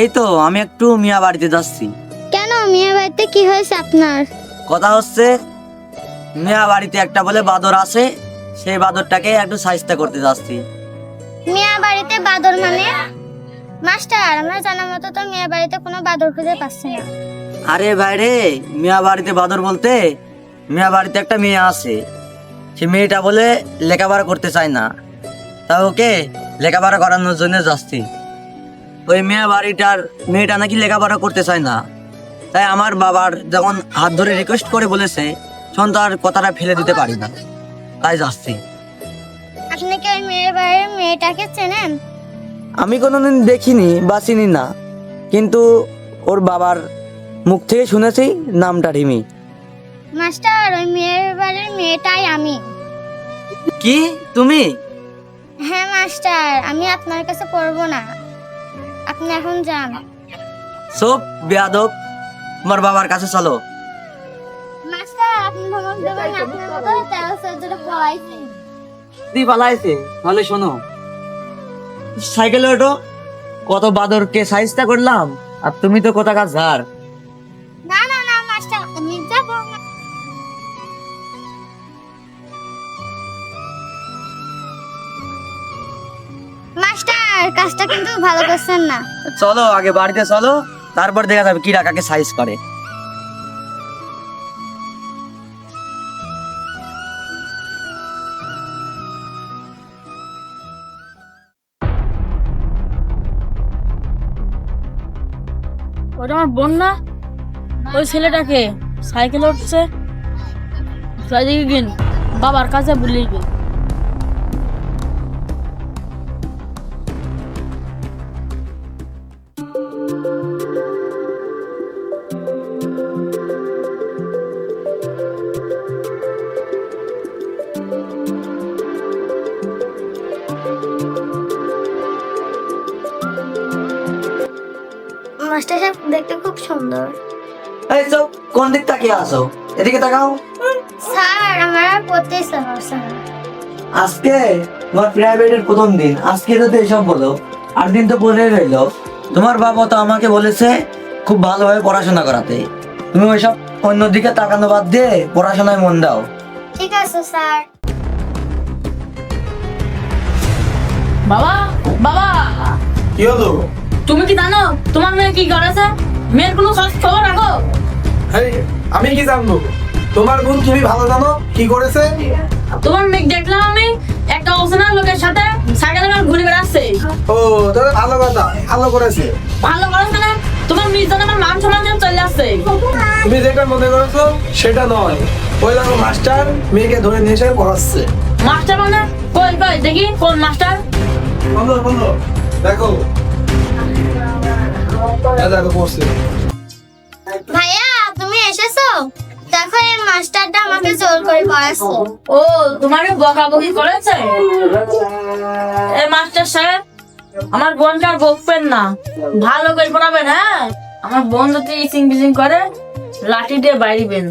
এই তো আমি একটু মিয়া বাড়িতে যাচ্ছি। কেন মিয়া বাড়িতে কি হয়েছে আপনার? কথা হচ্ছে মিয়া বাড়িতে একটা বলে বাদর আছে, সেই বাদরটাকে একটু সাহায্য করতে যাচ্ছি। মিয়া বাড়িতে বাদর মানে? মাস্টার, আমরা জানা মতো তো মিয়া বাড়িতে কোনো বাদর খুঁজে পাচ্ছি না। আরে ভাই রে, মিয়া বাড়িতে বাদর বলতে মিয়া বাড়িতে একটা মেয়ে আছে, সে মেয়েটা বলে লেখাপড়া করতে চায় না, তা ওকে লেখাপড়া করানোর জন্য যাচ্ছি। ওই মেয়েটা নাকি লেখাপড়া করতে চায় না, তাই আমার বাবার যখন হাত ধরে রিকোয়েস্ট করে বলেছে, তখন তার কথাটা ফেলে দিতে পারি না, তাই যাচ্ছি। আপনি কি ওই মেয়ের বাড়ির মেয়েটাকে চেনেন? আমি কোনোদিন দেখিনি বা চিনি না, কিন্তু ওর বাবার মুখ থেকে শুনেছি নামটা রিমি। মাস্টার, ওই মেয়ের বাড়ির মেয়েটাই আমি। কি তুমি? হ্যাঁ মাস্টার, আমি আপনার কাছে পড়বো না, আপনি এখন যান। সব বেয়াদব, তোমার বাবার কাছে চলো। মাস্টার, আপনি ধমক দেবেন না, আপনার মতো 13-14 পড়াইছি। দি পালাইছে, তাহলে শোনো, সাইকেলে ওঠো, কত বাদরকে সাইজটা করলাম, আর তুমি তো কোথাকার ঝাড়। না না না মাস্টার, আমি যাবো না। মাস্টার, কাজটা কিন্তু ভালো করছেন না। চলো আগে বাড়িতে চলো, তারপর দেখা যাবে কি কাকে সাইজ করে। ওটা আমার বোন না? ওই ছেলেটাকে সাইকেল উঠছে, সেদিকে গিন বাবার কাছে বলি গিন। মাস্টার সাহেব দেখতে খুব সুন্দর। এই সব কোন দিক তাকিয়ে আসো, এদিকে তাকাও। স্যার, আমার আর পড়তে ইচ্ছা করছে না। আজকে তোমার প্রাইভেটের প্রথম দিন, আজকে যদি এসব বলো, 8 দিন তো পরে রইলো। তোমার বাবা তো আমাকে বলেছে খুব ভালোভাবে পড়াশোনা করাতে, তুমি ওইসব অন্যদিকে তাকানো বাদ দিয়ে পড়াশোনায় মন দাও। ঠিক আছে স্যার। বাবা, বাবা, কি হলো? তুমি কি জানো তোমার মেয়ে কি করেছে? মেয়ের কোনো খবর রাখো। আরে আমি কি জানবো? তোমার বোন তুমি ভালো জানো কি করেছে। তোমার মেয়ে দেখলাম আমি একটা অচেনা লোকের সাথে সাইকেলে করে ঘুরে বেড়াচ্ছে। ও তাহলে ভালো কথা, ভালো করেছে। ভালো করেছে না? তোমার মেয়ে যেন আমার মান সম্মান যেন চলে আসছে। তুমি যেটা মনে করেছো সেটা নয়, ওই দেখো মাস্টার মেয়েকে ধরে নিয়ে এসে পড়াচ্ছে। মাস্টার মানে? কই কই দেখি কোন মাস্টার? বলো বলো, দেখো দেখো পড়ছে। ভাইয়া, তুমি এসেছো? দেখো, এই মাস্টারটা আমাকে জোর করে পড়াচ্ছে। ও, তোমাকে বকাবকি করেছে? এই মাস্টার সাহেব, আমার বোনকে আর বকবেন না, ভালো করে পড়াবেন। হ্যাঁ, আমার বোন যদি ইচিং বিচিং করে লাঠি দিয়ে বাইরিবেন।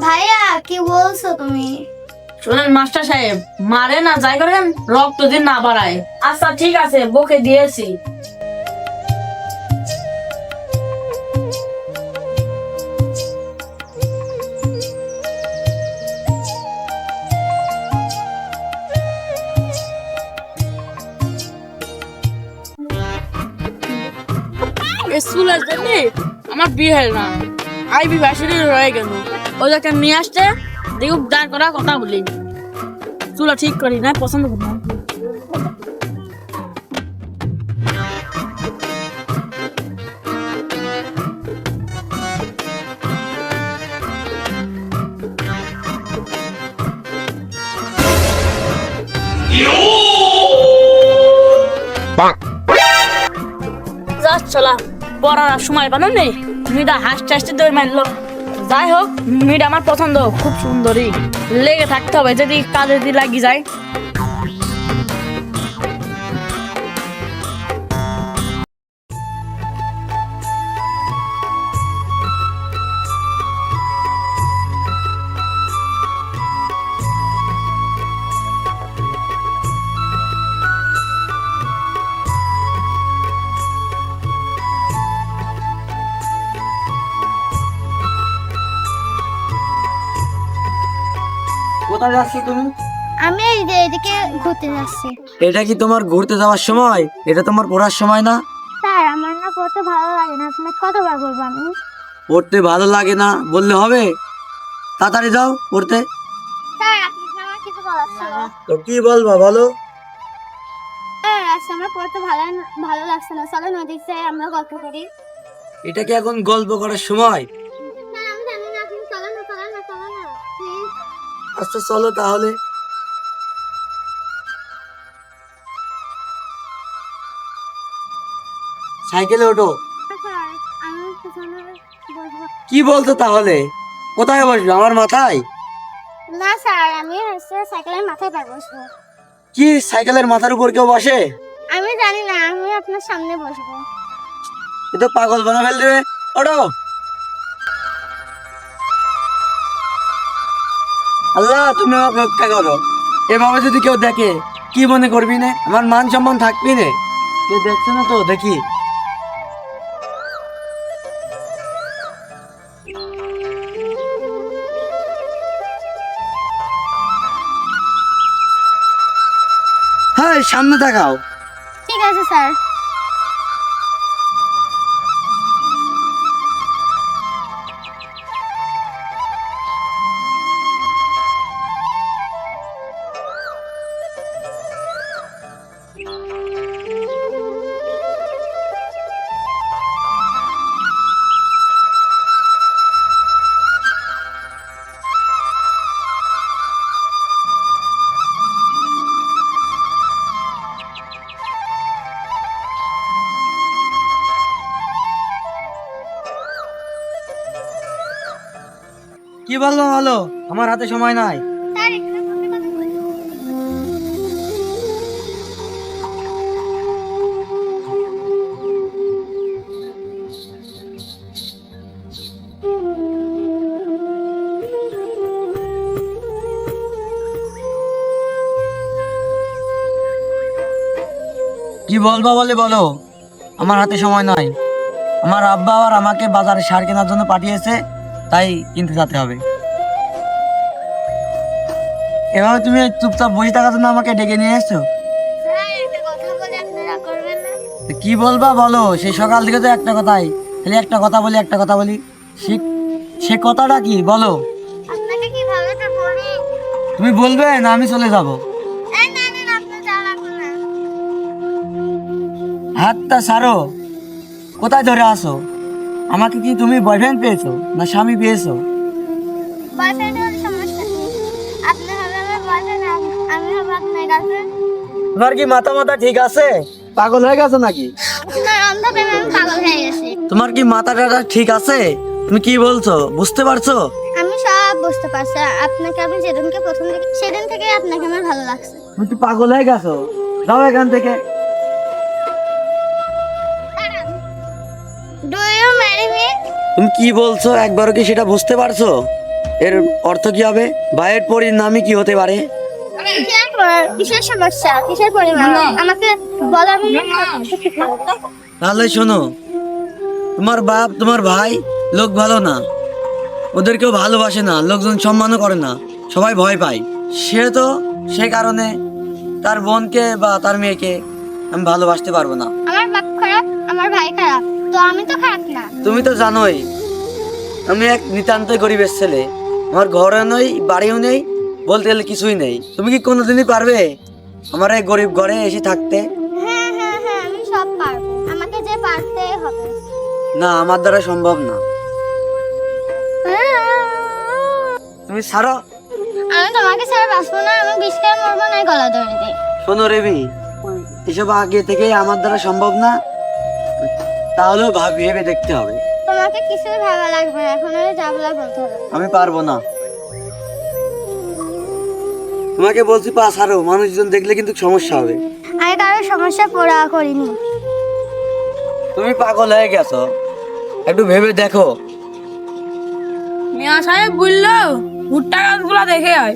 ভাইয়া, কি বলছো তুমি? শোনেন মাস্টার সাহেব, মারে না যাই করেন, রক্ত দিন না বাড়ায়। আচ্ছা ঠিক আছে, বকে দিয়েছি। স্কুলের জন্য আমার বিয়ে হল না, আইবি ভার্সিটি রয়ে গেল। ওদেরকে নিয়ে আসতে দেখুক, দাঁড় করা কথা বলি, চুলা ঠিক করি না, পছন্দ করি না। চলা পড়ার সময় পানো নেই, মেয়েটা হাসতে হাসতে দৌড় মারলো। যাই হোক, মেয়েটা আমার পছন্দ, খুব সুন্দরী, লেগে থাকতে হবে, যদি কাজে যদি লাগি যায়। কোথায় যাচ্ছ তুমি? আমি এই যে এদিকে ঘুরতে যাচ্ছি। এটা কি তোমার ঘুরতে যাওয়ার সময়? এটা তোমার পড়ার সময় না। স্যার আমার না পড়তে ভালো লাগে না, আপনাকে কতবার বলবো আমি? পড়তে ভালো লাগে না বললে হবে? তাড়াতাড়ি যাও পড়তে। স্যার আপনি কি আমার কিছু বলার ছিল? তো কি বলবা বলো? স্যার আজকে আমার পড়তে ভালো লাগছে না, চলো নদীতে আমরা গল্প করি। এটা কি এখন গল্প করার সময়? স্যার আমি জানি না, আপনি চলো না প্লিজ। আচ্ছা চলো তাহলে। সাইকেলে ওঠো। স্যার আমি পিছনে বসবো। কি বলছো তাহলে? কোথায় বসবে? আমার মাথায়? না স্যার আমি সাইকেলের মাথায় পার বসবো। কি সাইকেলের মাথার উপর কেউ বসে? আমি জানি না, আমি আপনার সামনে বসবো। এ তো পাগল বানা ফেল দেবে। ওঠো। আল্লাহ তুমি আমাকে রক্ষা করো। এভাবে যদি কেউ দেখে কি মনে করবি না? আমার মান সম্মান থাকবি না? কেউ দেখছে না তো দেখি। হ্যাঁ সামনে দেখাও। ঠিক আছে স্যার। কি বলবো বলো, আমার হাতে সময় নাই। স্যার এখানে বসে কথা বলি। কি বলবো বলে বলো, আমার হাতে সময় নাই। আমার আব্বা আর আমাকে বাজারে সার কেনার জন্য পাঠিয়েছে, তাই কিনতে যেতে হবে। এভাবে তুমি চুপচাপ বসে থাকার জন্য আমাকে ডেকে নিয়ে এসছো। স্যার একটা কথা বলে আপনারা করবেন না? তো কি বলবা বলো, সেই সকাল থেকে তো একটা কথাই, খালি একটা কথা বলি একটা কথা বলি। সে কথাটা কি বলো? আপনাকে কিভাবে তো বলি? তুমি বলবে না আমি চলে যাব? এই না না না, আপনি যা লাগবে না। হাতটা ছাড়ো। কোথায় ধরে আসো? আমাকে কি তুমি বয়ফ্রেন্ড পেয়েছো না স্বামী পেয়েছো? বয়ফ্রেন্ড হলে সমস্যা নেই, আপনি হবে আমার বয়ফ্রেন্ড, আমি হবে আপনার গার্লফ্রেন্ড। তোমার কি মাথা মাথা ঠিক আছে? পাগল হয়ে গেছো নাকি? আপনার অন্ধ প্রেমে আমি পাগল হয়ে গেছি। তোমার কি মাথাটা ঠিক আছে? তুমি কি বলছো বুঝতে পারছো? আমি সব বুঝতে পারছি, আপনাকে আমি যেদিনকে প্রথম দেখি সেদিন থেকে আপনাকে আমার ভালো লাগছে। তুমি কি পাগল হয়ে গেছো? যাও এখান থেকে। Do you marry me? তুমি কি বলছো একবারও কি সেটা বুঝতে পারছো? এর অর্থ কি হবে? ভাইয়ের পরিণামই কি হতে পারে? কিসের সমস্যা, কিসের পরিমাণ আমাকে বলার তাহলে শোনো, তোমার বাপ তোমার ভাই লোক ভালো না, ওদেরকেও ভালোবাসে না, লোকজন সম্মানও করে না, সবাই ভয় পায়। সে কারণে তার বোনকে বা তার মেয়েকে আমি ভালোবাসতে পারবো না। আমার বাপ খারাপ, আমার ভাই খারাপ, তো আমি তো খারাপ না। তুমি তো জানোই আমি এক নিতান্তই গরিবের ছেলে। আমার ঘরে নেই, বাড়িও নেই, বলতে গেলে কিছুই নেই। তুমি কি কোনোদিনই পারবে আমার এই গরিব ঘরে এসে থাকতে? হ্যাঁ হ্যাঁ হ্যাঁ, আমি সব পারবো, আমাকে যে পারতেই হবে। না, আমার দ্বারা সম্ভব না। তুমি ছাড়ো। আমি তোমাকে ছাড়া বাঁচবো না, আমি বিষকে মরবো না, গলা ধরে দিই। শোনো রেমি, এসব আগে থেকে আমার দ্বারা সম্ভব না, তাহলেও ভেবে দেখতে হবে। তোমাকে কিছুই ভালো লাগবে না, এখন আমি যা বলার বলতে হবে। আমি পারবো না। তোমাকে বলছি পা ছাড়ো, মানুষজন দেখলে কিন্তু সমস্যা হবে। আমি কারোর সমস্যা পড়া করিনি। তুমি পাগল হয়ে গেছো, একটু ভেবে দেখো। মিয়া সাহেব বললো ভুট্টা গাছগুলা দেখে আয়।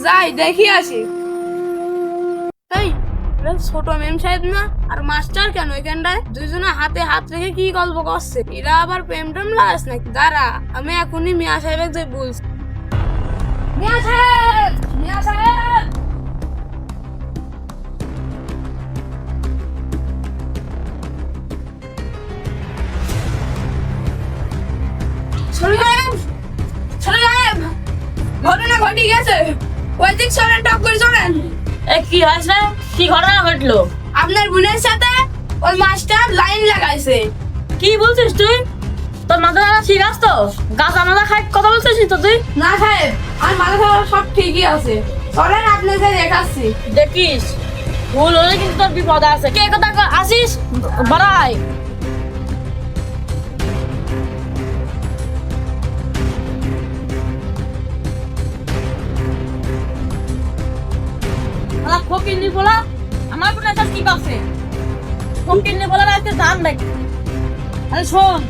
যাই দেখি আসি। তাই ছোট মেম সাহেব না আর মাস্টার কেন এখানটায় দুইজনে হাতে হাত রেখে কি গল্প করছে? এরা আবার প্রেম টেম লাগাস নাকি? দাঁড়া, আমি এখনই মিয়া সাহেবের যে বলছি। মিয়া সাহেব, ঠিক আছে ওই দিক চলেন, টপ করে চলেন। এ কি হয়েছে? কি ঘটনা ঘটলো? আপনার বোনের সাথে ওই মাস্টার লাইন লাগাইছে। কি বলছিস তুই? তোর মাথা ঠিক আছে তো? গাছ আমাদের খাই কথা বলছিস তো তুই? না সাহেব, আমার মাথা খাওয়া সব ঠিকই আছে। চলেন আপনাকে দেখাচ্ছি। দেখিস ভুল হলে কিন্তু তোর বিপদ আছে। কে কথা আসিস বাড়াই। আমার ফকিন্নি বলা আমার বোনের কাছে কি করছে? ফকিন্নি বলার আজকে দাম দেখ। আরে শোন,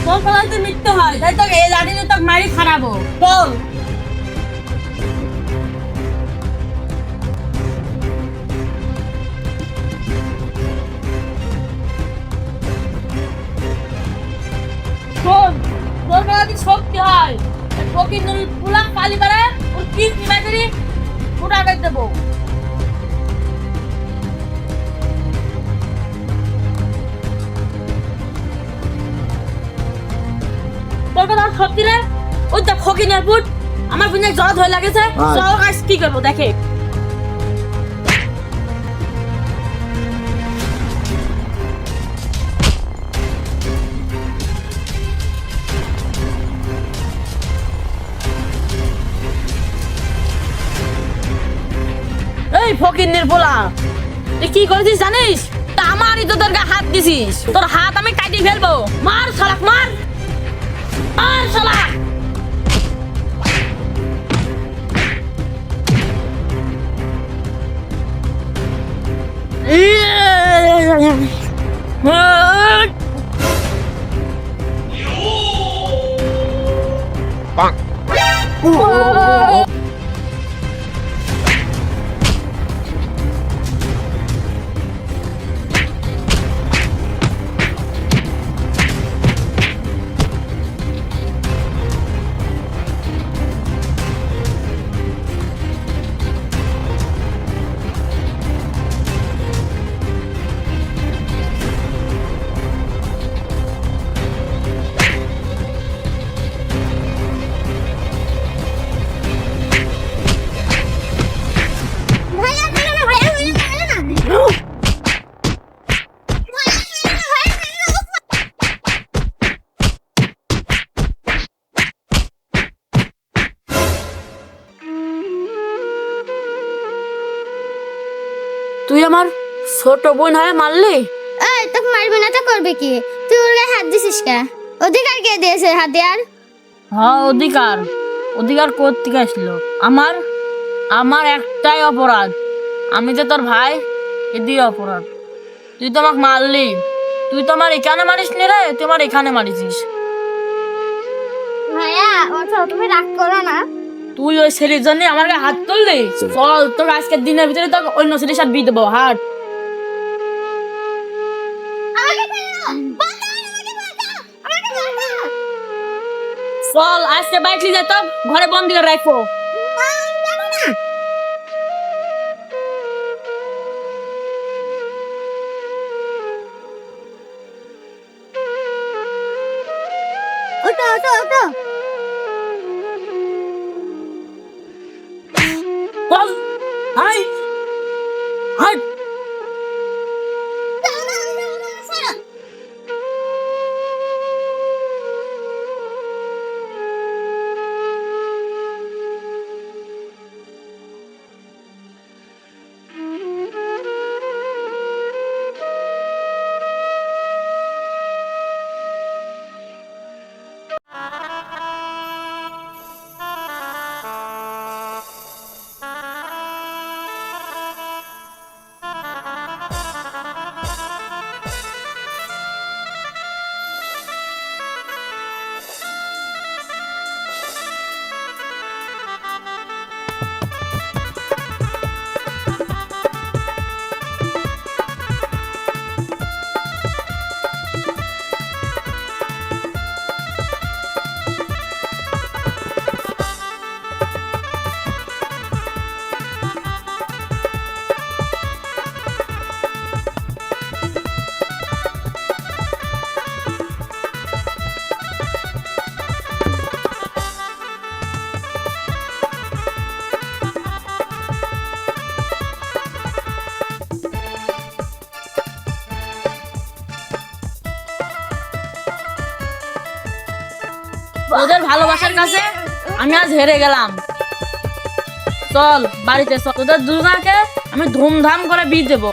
তোর ফলাতে মৃত্যু হয় তাই তোকে এই লাঠি দিয়ে তোকে মারি খারাপো। চল। শোন, তোর ফলাতে শক্তি হয় ফকিন্নি পুলা পালি পারে ওর পিঠ নিবাই পুরা বেঁধে দেবো। তোর কথা সত্যি রে? ওই দেখ ফকিনের পুট আমার বোনের জ্বর ধরে লাগেছে। চল গাছ কি করবো দেখে। এই ফকিনের পোলা, তুই কি করেছিস জানিস? তা আমারই তো তোর গায়ে হাত দিছিস। তোর হাত আমি কাটি ফেলবো। মার শালাক, মার মার শালাক। ভাইয়া ভাইয়া না, ভাইয়া ভাইয়া ভাইয়া না। ভাইয়া, ভাইয়া, ভাইয়া। তুই আমার ছোট বোন হয়ে মারলি? এই তোকে মারবি না তো করবে কি? তুই ওর গায়ে হাত দিছিস কে? অধিকার কে দিয়েছে হাত দেওয়ার? হ্যাঁ অধিকার। অধিকার কোত্থেকে আসলো? আমার আমার একটাই অপরাধ, আমি যে তোর ভাই এদি অপরাধ। তুই তো আমাকে মারলি। তুই তো আমার এখানে মারিস নি রে, তুই আমার এখানে মারিছিস। ভাইয়া ওঠো, তুমি রাগ করো না। তুই ওই ছেলের জন্য আমার গায়ে হাত তুললি? চল তোর আজকের দিনের ভিতরে তোকে অন্য ছেলের সাথে বিয়ে দেবো। হাট। আমাকে ফেলো, বাঁচাও, আমাকে বাঁচাও, আমাকে বাঁচাও। চল আজকে বাইক নিয়ে যেত ঘরে বন্দি করে রাখবো। না, আমি যাবো না। ওঠো ওঠো ওঠো। চল হাই হাট। যাও না, যাও না, ছাড়ো। ওদের ভালোবাসার কাছে আমি আজ হেরে গেলাম। চল বাড়িতে চল, তোদের দুজনকে আমি ধুমধাম করে বিয়ে দেবো।